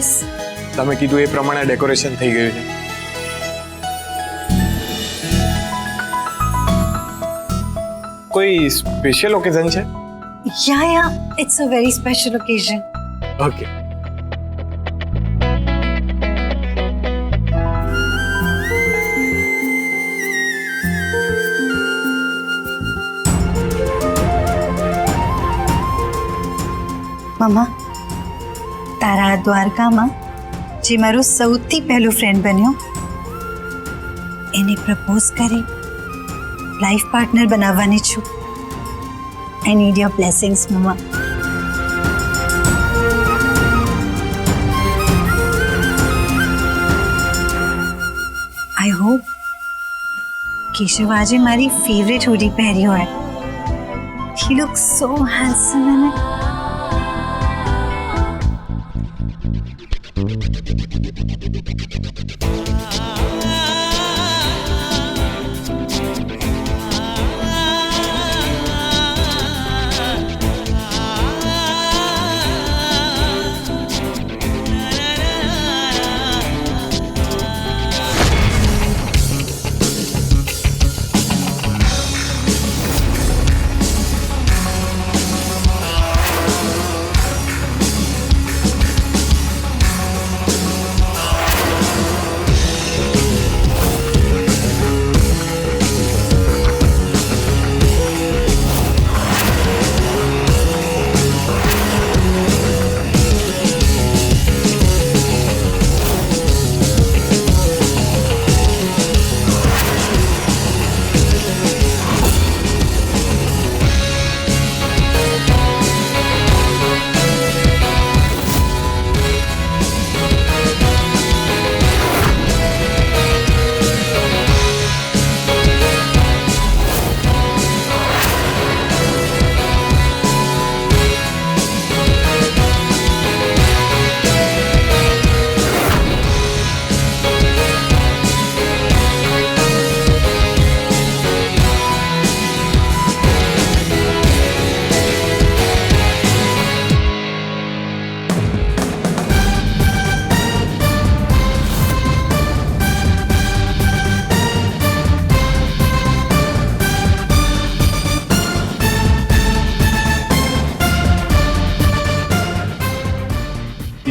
Yes, તમે કીધું એ પ્રમાણે ડેકોરેશન થઈ ગયું છે. કોઈ સ્પેશિયલ ઓકેઝન છે? યા it's a very special occasion. Okay. મમ્મા, તારા દ્વારકામાં જે મારો સૌથી પહેલો ફ્રેન્ડ બન્યો એને પ્રપોઝ કરી લાઈફ પાર્ટનર બનાવવાની છું. આઈ નીડ યોર બ્લેસિંગ્સ મમ્મા. આઈ હોપ કેશવ આજે મારી ફેવરેટ હુડી પહેરી હોય. He looks so handsome in it.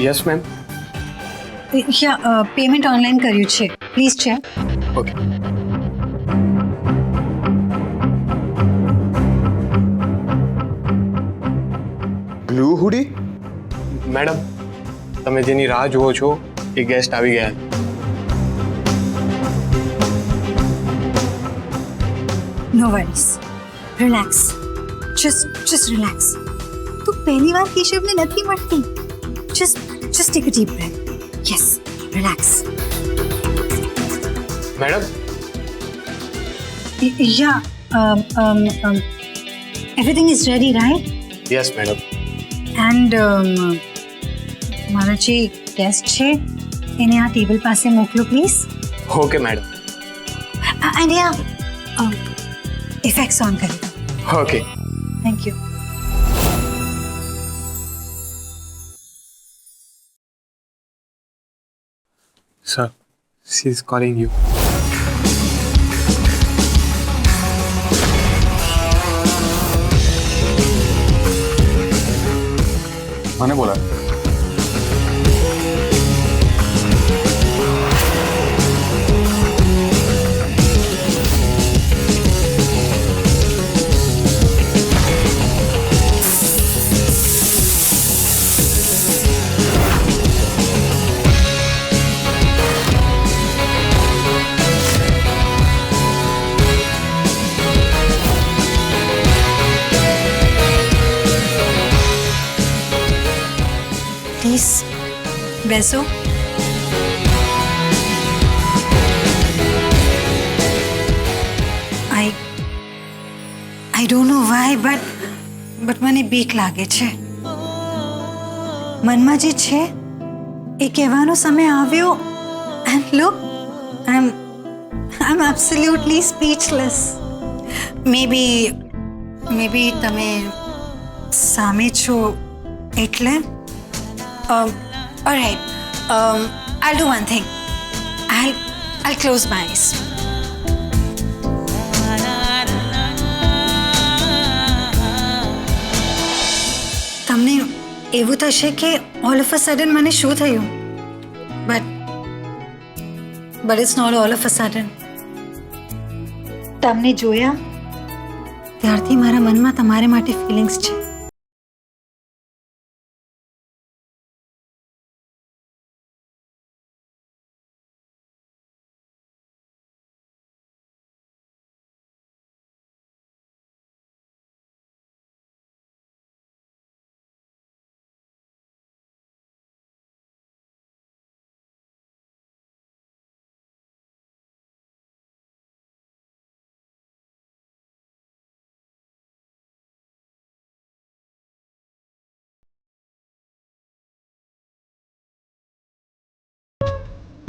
Yes ma'am. Payment online કર્યું છે, please check. Okay. Blue hoodie? Madam, તમે જેની રાહ જુઓ છો એ ગેસ્ટ આવી ગયા. No worries, relax, just relax. તું પહેલી વાર કેશવને નથી મળતી. Just take a deep breath. Yes, relax. Madam, Everything is ready, right? Yes madam. And મારા જે ગેસ્ટ છે એને આ ટેબલ પાસે મોકલો please. Okay madam. And effects on કરી દો. Okay. Thank you. Sir, she is calling you. મને બોલા. પ્લીઝ બેસો. I don't know why, but મને બીક લાગે છે. મનમાં જે છે એ કહેવાનો સમય આવ્યો. And look, I'm absolutely speechless. Maybe તમે સામે છો એટલે. Alright, I'll do one thing. I'll close my eyes. તમને એવું થશે કે ઓલ ઓફ અ સડન મને શું થયું, but it's not all of a sudden. તમને જોયા ત્યારથી મારા મનમાં તમારે માટે ફિલિંગ્સ છે.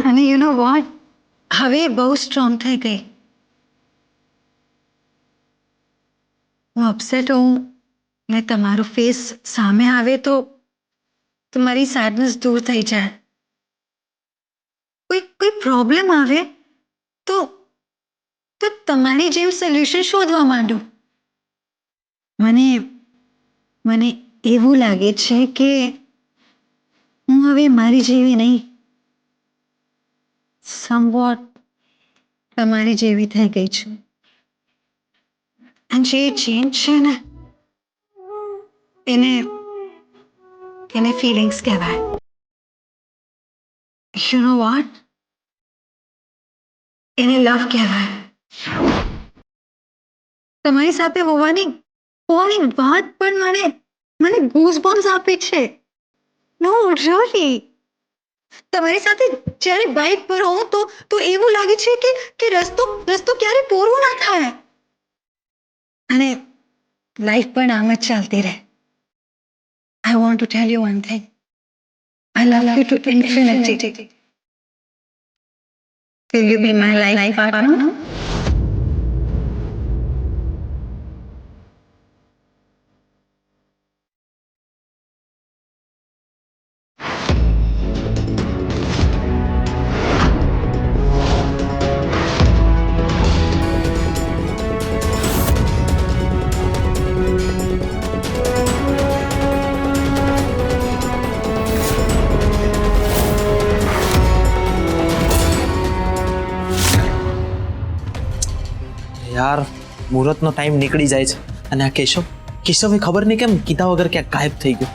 અને યુ નો વોટ, હવે બહુ સ્ટ્રોંગ થઈ ગઈ. હું અપસેટ હોઉં ને તમારું ફેસ સામે આવે તો મારી સેડનેસ દૂર થઈ જાય. કોઈ પ્રોબ્લેમ આવે તો તમારી જેમ સોલ્યુશન શોધવા માંડું. મને એવું લાગે છે કે હું હવે મારી જેવી નહીં, somewhat તમારી જેવી થઈ ગઈ છું. અને જે ચેન્જ છે ને એને ફિલિંગ્સ કહેવાય. યુ નો વોટ, એને લવ કહેવાય. તમારી સાથે હોવાની વાત પણ મને ગૂઝબમ્સ આપે છે. નો રિયલી, તમારી સાથે જ્યારે બાઇક પર હોઉં તો એવું લાગે છે કે રસ્તો ક્યારે પૂરો ના થાય. અને લાઈફ પણ આમ જ ચાલતી રહે. I want to tell you one thing. I love you two infinity. Will you be my life partner? યાર મુહૂર્તનો ટાઈમ નીકળી જાય છે અને આ કેશવે ખબર નહીં કેમ કીધા વગર ક્યાંક ગાયબ થઈ ગયો.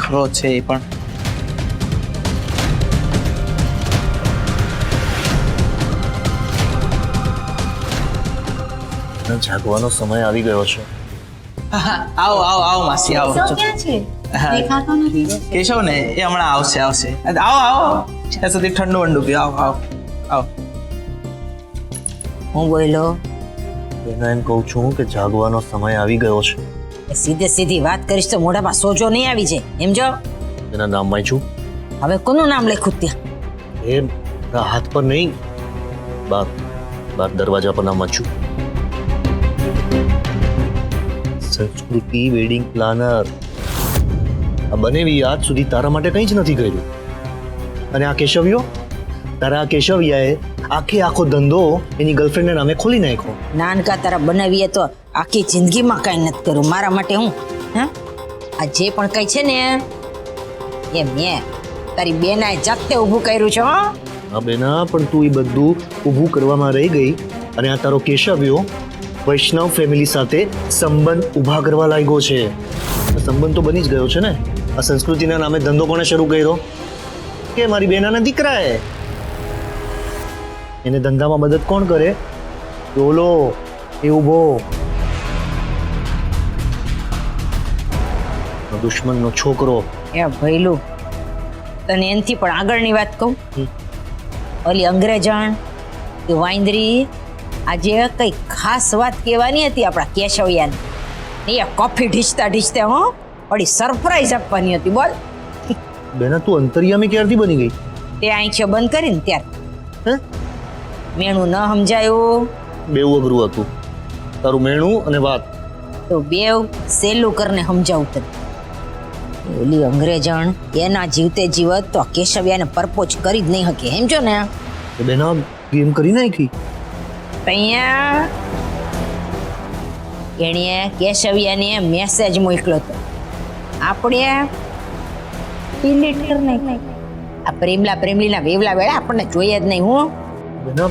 ખરો છે એ પણ. જાગવાનો સમય આવી ગયો છે. આવો માસી આવો. દેખાતો નથી. કેશવ ને એ હમણાં આવશે. આવો ત્યાં સુધી ઠંડુ વંડુ પીઓ. આવો. હું બોલ્યો? એના એમ કહું છું કે જાગવાનો સમય આવી ગયો છે. સીધી વાત કરીશ તો મોઢામાં સોજો નહીં આવી જાય એમ. જો એના નામમાં છું. હવે કોનું નામ લખ્યું ત્યાં? એ હાથ પર નહીં, બાર દરવાજા પર નામ છું. સંસ્કૃતિ વેડિંગ પ્લાનર. આ બનેવી આજ સુધી તારા માટે કંઈ જ નથી કર્યું. અને આ કેશવિયાએ આખો ધંધો એની ગર્લફ્રેન્ડના નામે ખોલી નાખ્યો. નાનકા તારા બનાવીએ તો આખી જિંદગીમાં કાંઈ નથી કર્યું મારા માટે. હું આ જે પણ કઈ છે ને એ મેં તારી બેનાએ જાતે ઊભું કર્યું છે. હા બેના, પણ તું એ બધું ઊભું કરવામાં રહી ગઈ અને આ તારો કેશવ્યો વૈષ્ણવ ફેમિલી સાથે સંબંધ ઊભા કરવા લાગ્યો છે. સંબંધ તો બની જ ગયો છે ને. આ સંસ્કૃતિના નામે ધંધો કોણે શરૂ કર્યો? કે મારી બેનાના દીકરાએ. એને ધંધામાં મદદ કોણ કરે? ઓલો એ ઊભો દુશ્મનનો છોકરો. એ ભઈલું, તને એનથી પણ આગળની વાત કહું. ઓલી અંગ્રેજણ કે વાંદરી, આજે કઈ ખાસ વાત કહેવાની હતી આપણા કેશવયાને. એ કોફી ઢીચતા ઓલી સરપ્રાઈઝ આપવાની હતી. બોલ બેના, તું અંતરિયામી ક્યારથી બની ગઈ? તે આંખો બંધ કરીને ત્યારે. મેણું ન સમજાયું. બેવ અઘરું હતું તારું મેણું અને વાત. તો બેવ સહેલું કરીને સમજાવું તને. ઓલી અંગ્રેજણ એના જીવતે જીવત તો કેશવ્યાને પરપોચ કરી જ નહીં શકે સમજો ને. તો બેના ગેમ કરી નાખી. અહીંયા એણે કેશવ્યાને મેસેજ મોકલ્યો હતો, આપણે ડિલીટ કરી નાખ્યો. આ પ્રેમલીના વેવલા વેળા આપણને જોઈએ જ નહીં. હું બેના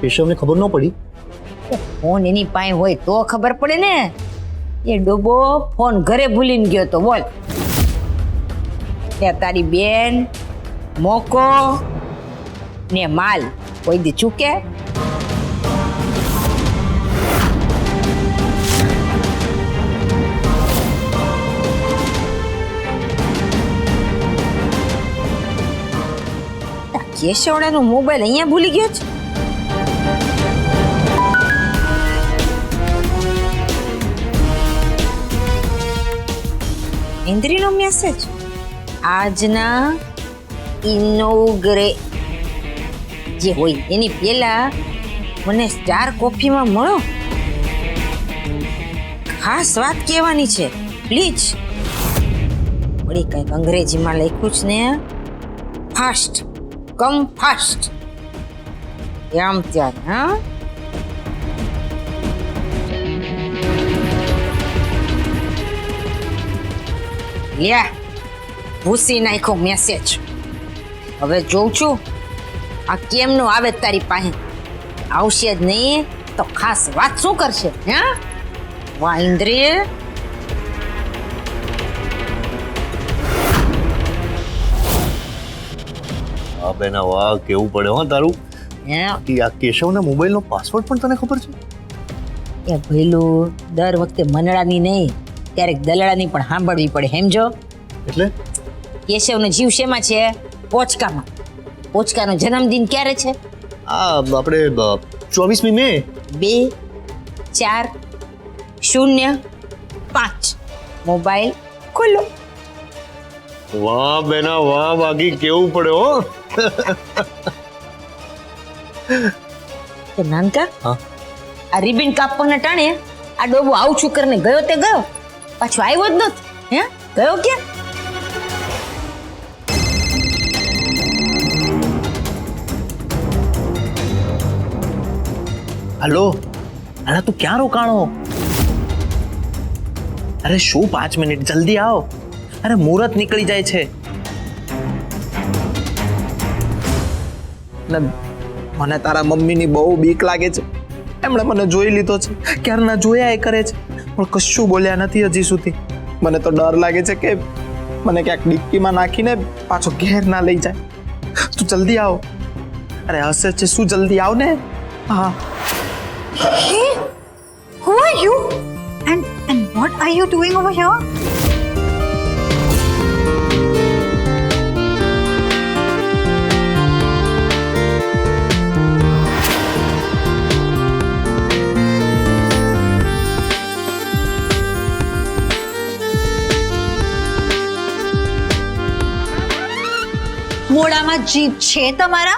કેશવને ખબર ન પડી. ફોન એની પાસે હોય તો ખબર પડે ને. એ ડોબો ફોન ઘરે ભૂલીને ગયો તો બોલ. ત્યાં તારી બેન મોકો ને માલ કોઈ દી ચૂકે? કેશવડાનો મોબાઈલ અહીંયા ભૂલી ગયો છે. ઇન્દ્રિનો મેસેજ આજના ઇનોગ્રે જે હોય એની પહેલા મને સ્ટાર કોફીમાં મળો. ખાસ વાત કહેવાની છે પ્લીઝ. વળી કંઈક અંગ્રેજીમાં લખ્યું છે ને, ફાસ્ટ કમ ફાસ્ટ એમ ત્યારે. હા લ્યા ભૂસી નાખ્યો મેસેજ. હવે જોઉં છું આ કેમનું આવે તારી પાસે. આવશે જ નહીં તો ખાસ વાત શું કરશે? હા વાહ ઇન્દ્રિય. હા બેના વાહ, કેવું પડે હો તારું. હે કે આ કેશવના મોબાઈલનો પાસવર્ડ પણ તને ખબર છે? એ ભઈલું દર વખતે મનડાની નહીં, ક્યારેક દલાળાની પણ સાંભળવી પડે સમજો. એટલે કેશવનો જીવ શેમાં છે? પોચકામાં. પોચકાનો જન્મદિન ક્યારે છે? આ આપણે 24મી મે. 2 4 0 5. મોબાઈલ ખોલો. વાહ બેના વાહ, બાકી કેવું પડે હો. તો નાનકા હા આ રિબિન કાપવાના ટાણે આ ડોબો આવું છું કરીને ગયો તે ગયો, પાછો આવ્યો જ નથી. હે ગયો ક્યાં? હલો અલા તું ક્યાં રોકાણો? અરે શું 5 મિનિટ જલ્દી આવો. અરે મુહૂર્ત નીકળી જાય છે. ને મને તારા મમ્મીની બહુ બીક લાગે છે. એમણે મને જોઈ લીધો છે, ક્યારના જોયા એ કરે છે, પણ કશું બોલ્યા નથી હજી સુધી. મને તો ડર લાગે છે કે મને ક્યાંક ડિક્કીમાં નાખીને પાછો ઘેર ના લઈ જાય. તું જલ્દી આવો. અરે હશે છે શું, જલ્દી આવ ને. હા Hey, who are you? And what are you doing over here? મોડામાં જીભ છે તમારા?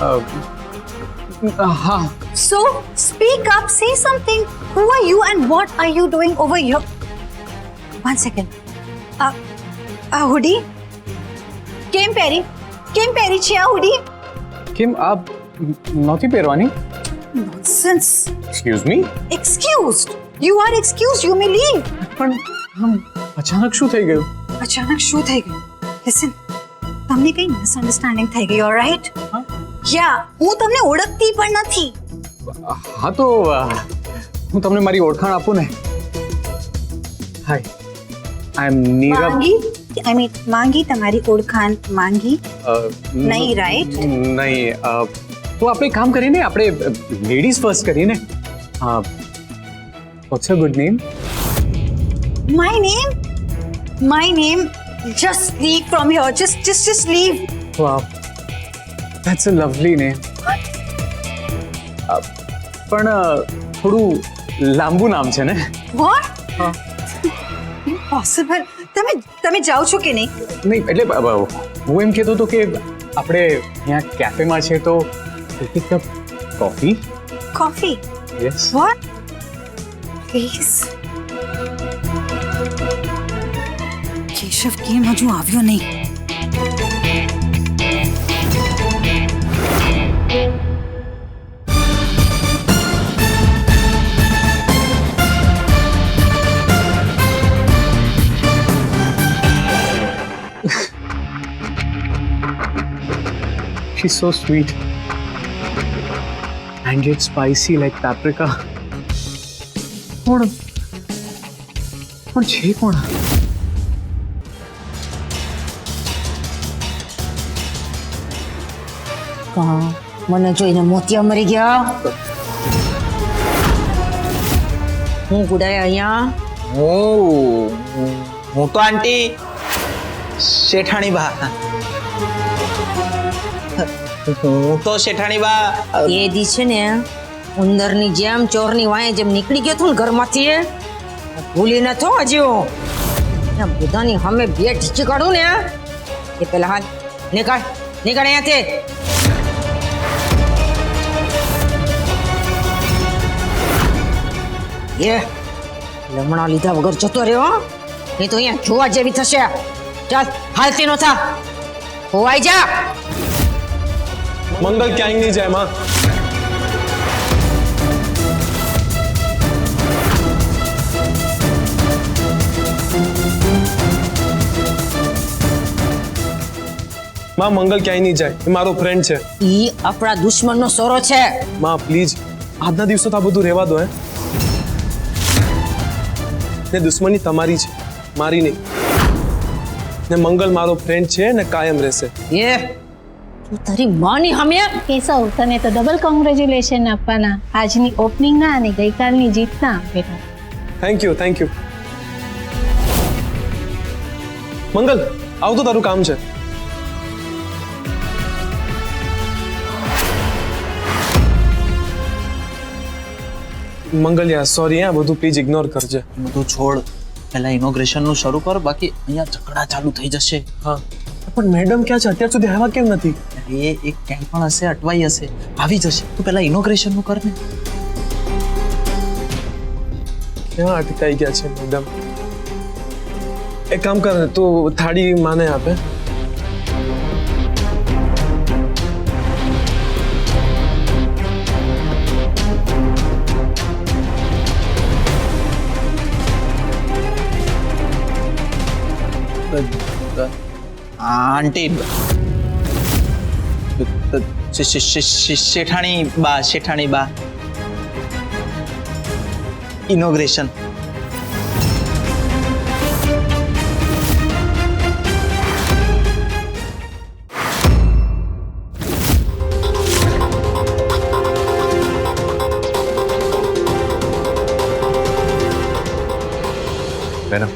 હા So speak up, say something. Who are you and what are you doing over here? One second. Hoodie? કેમ પહેરી છે આ હોડી? કેમ આપ નહોતી પહેરવાની? Nonsense. Excuse me. Excused. You are excused. You may leave. પણ અચાનક શું થઈ ગયું? અચાનક શું થઈ ગયું? Listen. તમને કઈ મિસઅન્ડરસ્ટેન્ડિંગ થઈ ગઈ, ઓલરાઈટ? યા હું તમને ઓળખતી પણ નથી. હા તો હું તમને મારી ઓળખાણ આપું ને. હાય, આઈ એમ નીરવ. માંગી તમારી ઓળખાણ માંગી નહીં, રાઈટ? નહીં, તો આપણે એક કામ કરીએ ને, આપણે લેડીઝ ફર્સ્ટ કરીએ ને. What's your good name? My name. Just leave from here. Just leave. Wow, that's a lovely name. પણ થોડું લાંબુ નામ છે ને? What? Impossible. તમે જાઓ છો કે નહીં? નહીં એટલે હું એમ કહેતો હતો કે આપણે અહીંયા કેફેમાં છે તો એક cup coffee. Coffee? Yes. What? Please. Keshav કેમ હજુ આવ્યો નહીં? She's so sweet. And yet spicy like paprika. પણ છે કોણ? મને જોઈને મોતિયા મરી ગયા. હું ગુડાય અહીંયા. હું તો આંટી શેઠાણી બા. હું તો શેઠાણી બા. એ દી છે ને ઉંદરની જેમ ચોરની વાંહે જેમ નીકળી ગયો તું ને ઘરમાંથી ભૂલી ન થો હજી હું બધાની સામે બે ઢીચી કાઢું ને એ પેલા હાલ નીકળ અહીંયાથી. એ લમણા લીધા વગર જતો રહ્યો નહીં તો અહીંયા જોવા જેવી થશે. ચાલ હાલતી નો થા, હોવાઈ જા. મંગલ ક્યાંય નહીં જાય માં. માં મંગલ ક્યાંય નહીં જાય, એ મારો ફ્રેન્ડ છે. ઈ આપણા દુશ્મનનો સોરો છે. માં પ્લીઝ આજના દિવસો તો આ બધું રહેવા દો. ને દુશ્મની તમારી છે, મારી નહીં. ને મંગલ મારો ફ્રેન્ડ છે ને કાયમ રહેશે. એ તું તારી માની સામે. કેશવ, તને તો ડબલ કોંગ્રેચ્યુલેશન આપવાના, આજની ઓપનિંગના અને ગઈકાલની જીતના બેટા. Thank you. મંગલ આવતો, તારું કામ છે. મંગલ યાર સોરી, આ બધું પ્લીઝ ઇગ્નોર કરજે. બધું છોડ, પહેલા ઇનોગ્રેશન નું શરૂ કર, બાકી અહીંયા ઝઘડા ચાલુ થઈ જશે. હા પણ મેડમ ક્યાં છે? અત્યાર સુધી આવ્યા કેમ નથી? એ એક ક્યાંય પણ હશે, અટવાઈ હશે, આવી જશે. તું પહેલા ઇનોગ્રેશન નું કર ને. ક્યાં અટકાઈ ગયા છે મેડમ? એક કામ કર, તું થાળી માને આપે. આંટી શેઠાણી બા ઇનોગ્રેશન. મેડમ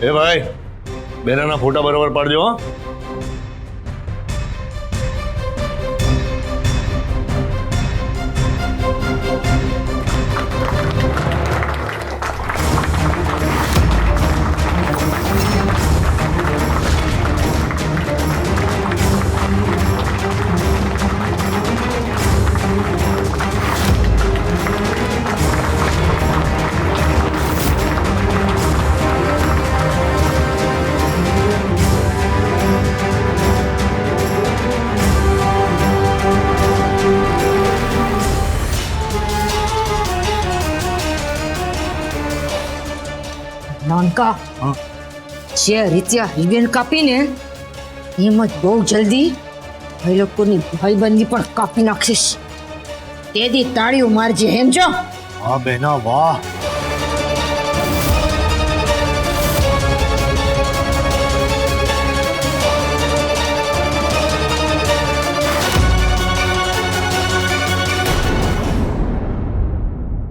એ ભાઈ, બેનાના ફોટા બરોબર પાડજો. હો નાનકા, જે રીતે રિબેન કાપીને એમ જ બહુ જલ્દી એ લોકોની ભાઈબંધી પણ કાપી નાખીશ. તે દી તાળીઓ મારજે, એમ છો? હા બેના, વાહ.